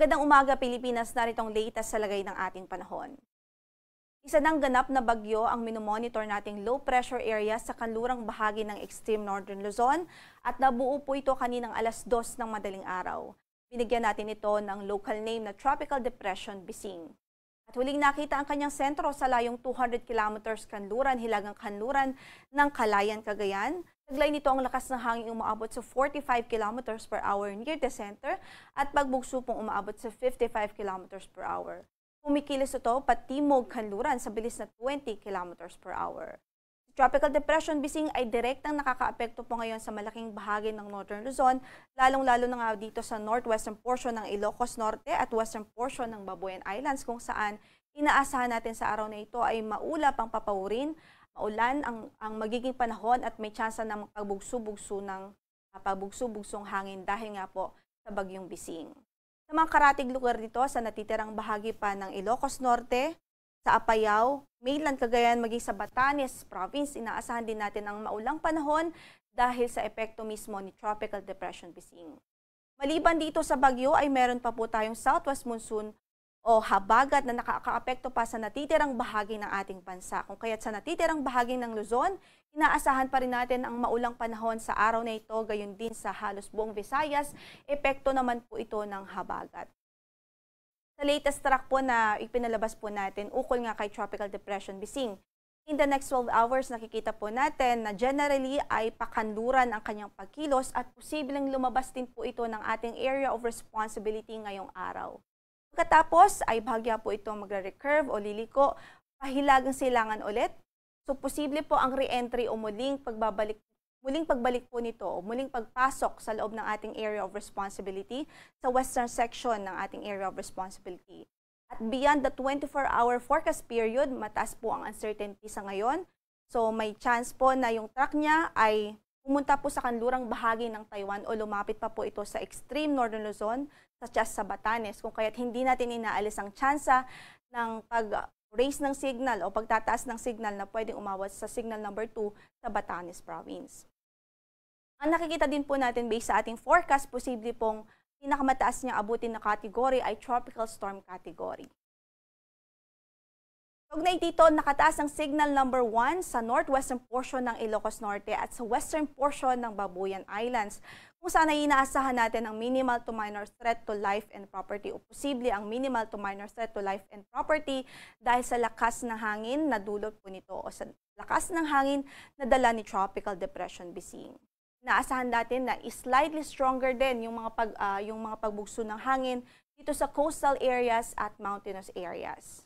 Magandang umaga Pilipinas, naritong latest sa lagay ng ating panahon. Isa ng ganap na bagyo ang minomonitor nating low pressure area sa kanlurang bahagi ng extreme northern Luzon at nabuo po ito kaninang alas 2 ng madaling araw. Binigyan natin ito ng local name na Tropical Depression Bising. At huling nakita ang kanyang sentro sa layong 200 kilometers kanluran, hilagang kanluran ng Calayan, Cagayan. Taglay nito ang lakas ng hangin umaabot sa 45 kilometers per hour near the center at pagbugso pong umaabot sa 55 kilometers per hour. Kumikilos ito patimog kanluran sa bilis na 20 kilometers per hour. Si Tropical Depression Bising ay direktang nakakaapekto po ngayon sa malaking bahagi ng Northern Luzon, lalong-lalo na nga dito sa northwestern portion ng Ilocos Norte at western portion ng Babuyan Islands kung saan inaasahan natin sa araw na ito ay maulap ang papaurin, maulan ang magiging panahon at may tsansa ng pagbugso-bugsong hangin dahil nga po sa bagyong Bising. Sa mga karatig lugar dito sa natitirang bahagi pa ng Ilocos Norte, sa Apayao, mainland Cagayan maging sa Batanes Province, inaasahan din natin ang maulang panahon dahil sa epekto mismo ni Tropical Depression Bising. Maliban dito sa bagyo ay meron pa po tayong southwest monsoon o habagat na nakakaapekto pa sa natitirang bahagi ng ating bansa. Kung kaya't sa natitirang bahagi ng Luzon, inaasahan pa rin natin ang maulang panahon sa araw na ito, gayon din sa halos buong Visayas, epekto naman po ito ng habagat. Sa latest track po na ipinalabas po natin, ukol nga kay Tropical Depression Bising. In the next 12 hours, nakikita po natin na generally ay pakanluran ang kanyang pagkilos at posibleng lumabas din po ito ng ating area of responsibility ngayong araw. Pagkatapos ay bahagya po ito magre-recurve o liliko, pahilagang silangan ulit. So posible po ang re-entry o muling pagbalik po nito o muling pagpasok sa loob ng ating area of responsibility sa western section ng ating area of responsibility. At beyond the 24-hour forecast period, mataas po ang uncertainty sa ngayon. So may chance po na yung track niya ay pumunta po sa kanlurang bahagi ng Taiwan o lumapit pa po ito sa extreme northern Luzon, such as sa Batanes, kung kaya't hindi natin inaalis ang tsansa ng pag-raise ng signal o pagtataas ng signal na pwedeng umawat sa signal number 2 sa Batanes Province. Ang nakikita din po natin based sa ating forecast, posible pong pinakamataas niyang abutin na category ay Tropical Storm Category. Kaugnay dito, nakataas ang signal number 1 sa northwestern portion ng Ilocos Norte at sa western portion ng Babuyan Islands, kung saan ay inaasahan natin ang minimal to minor threat to life and property o posible ang minimal to minor threat to life and property dahil sa lakas ng hangin na dulot po nito o sa lakas ng hangin na dala ni Tropical Depression Bising. Inaasahan natin na slightly stronger din yung mga pagbugso ng hangin dito sa coastal areas at mountainous areas.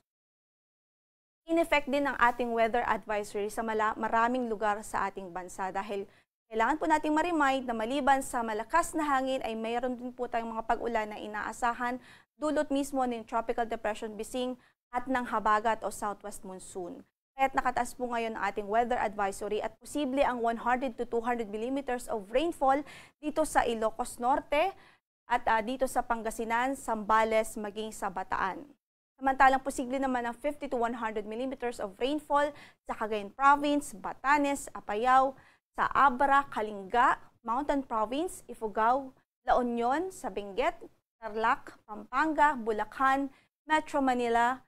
In effect din ang ating weather advisory sa maraming lugar sa ating bansa dahil kailangan po nating ma-remind na maliban sa malakas na hangin ay mayroon din po tayong mga pag-ulan na inaasahan dulot mismo ng Tropical Depression Bising at ng habagat o southwest monsoon. Kaya't nakataas po ngayon ang ating weather advisory at posible ang 100 to 200 millimeters of rainfall dito sa Ilocos Norte at dito sa Pangasinan, Zambales, maging sa Bataan. Samantalang posible naman ang 50 to 100 millimeters of rainfall sa Cagayan Province, Batanes, Apayao, sa Abra, Kalinga, Mountain Province, Ifugao, La Union, sa Benguet, Tarlac, Pampanga, Bulacan, Metro Manila,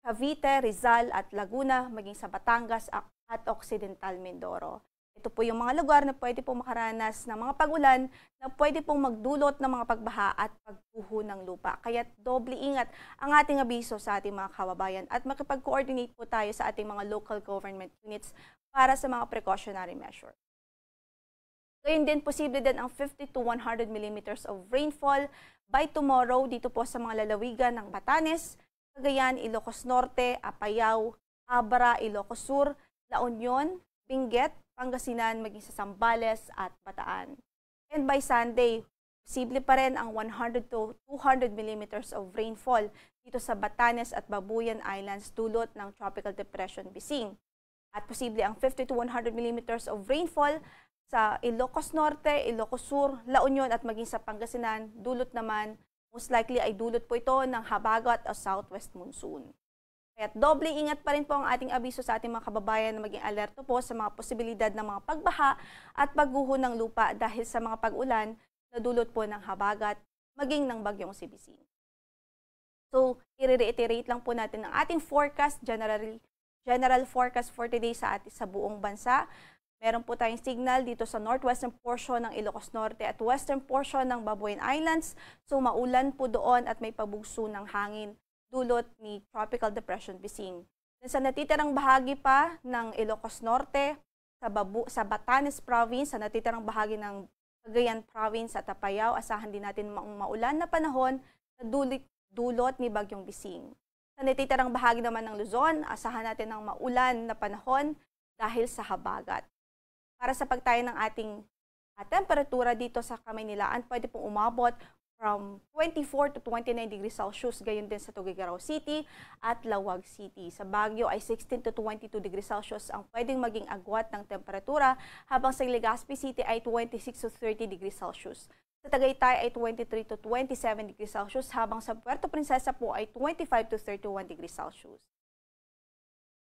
Cavite, Rizal at Laguna, maging sa Batangas at Occidental Mindoro. Ito po yung mga lugar na pwede pong makaranas ng mga pag-ulan na pwede pong magdulot ng mga pagbaha at pagguho ng lupa. Kaya doble ingat ang ating abiso sa ating mga kababayan at makipag-coordinate po tayo sa ating mga local government units para sa mga precautionary measure. Gayun din, posible din ang 50 to 100 millimeters of rainfall by tomorrow dito po sa mga lalawigan ng Batanes, Cagayan, Ilocos Norte, Apayao, Abra, Ilocos Sur, La Union, Benguet, Pangasinan, maging sa Zambales at Bataan. And by Sunday, posible pa rin ang 100 to 200 millimeters of rainfall dito sa Batanes at Babuyan Islands dulot ng Tropical Depression Bising. At posible ang 50 to 100 millimeters of rainfall sa Ilocos Norte, Ilocos Sur, La Union at maging sa Pangasinan, dulot naman most likely ay dulot po ito ng habagat o southwest monsoon. Kaya doble ingat pa rin po ang ating abiso sa ating mga kababayan na maging alerto po sa mga posibilidad ng mga pagbaha at pagguho ng lupa dahil sa mga pag-ulan na dulot po ng habagat maging ng bagyong Sibising. So, i-reiterate lang po natin ang ating forecast, general forecast for today sa buong bansa. Meron po tayong signal dito sa northwestern portion ng Ilocos Norte at western portion ng Babuyan Islands. So, maulan po doon at may pabugso ng hangin dulot ni Tropical Depression Bising. Sa natitirang bahagi pa ng Ilocos Norte, sa Batanes Province, sa natitirang bahagi ng Cagayan Province at Apayao, asahan din natin maulan na panahon na dulot ni Bagyong Bising. Sa natitirang bahagi naman ng Luzon, asahan natin ng maulan na panahon dahil sa habagat. Para sa pagtayo ng ating temperatura dito sa Kamaynilaan, pwede pong umabot from 24 to 29 degrees Celsius, gayon din sa Tuguegarao City at Lawag City. Sa Baguio ay 16 to 22 degrees Celsius ang pwedeng maging agwat ng temperatura, habang sa Legazpi City ay 26 to 30 degrees Celsius. Sa Tagaytay ay 23 to 27 degrees Celsius, habang sa Puerto Princesa po ay 25 to 31 degrees Celsius.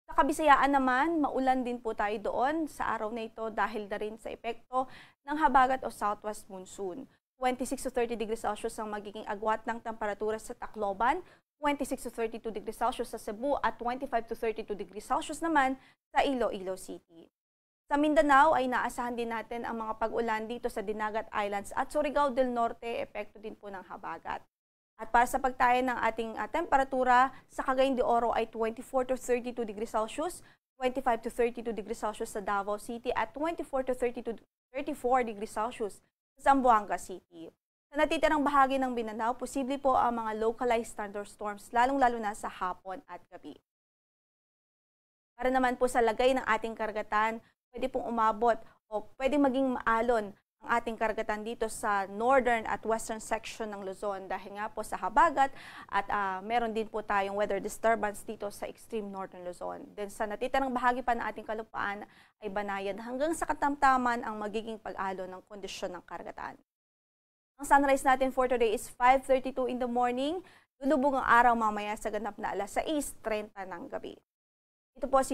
Sa Kabisayaan naman, maulan din po tayo doon sa araw na ito dahil na rin sa epekto ng habagat o southwest monsoon. 26 to 30 degrees Celsius ang magiging agwat ng temperatura sa Tacloban, 26 to 32 degrees Celsius sa Cebu at 25 to 32 degrees Celsius naman sa Iloilo City. Sa Mindanao ay naasahan din natin ang mga pag-ulan dito sa Dinagat Islands at Surigao del Norte, epekto din po ng habagat. At para sa pagtayo ng ating temperatura, sa Cagayan de Oro ay 24 to 32 degrees Celsius, 25 to 32 degrees Celsius sa Davao City at 24 to 34 degrees Celsius sa Zamboanga City. Sa natitirang bahagi ng Mindanao, posible po ang mga localized thunderstorms, lalong-lalo na sa hapon at gabi. Para naman po sa lagay ng ating karagatan, pwede pong umabot o pwede maging maalon ang ating karagatan dito sa northern at western section ng Luzon dahil nga po sa habagat at meron din po tayong weather disturbance dito sa extreme northern Luzon. Then sa natitirang bahagi pa ng ating kalupaan ay Banayan hanggang sa Katamtaman ang magiging pag-alon ng kondisyon ng karagatan. Ang sunrise natin for today is 5:32 in the morning. Lulubog ang araw mamaya sa ganap na alas 6:30 ng gabi. Ito po si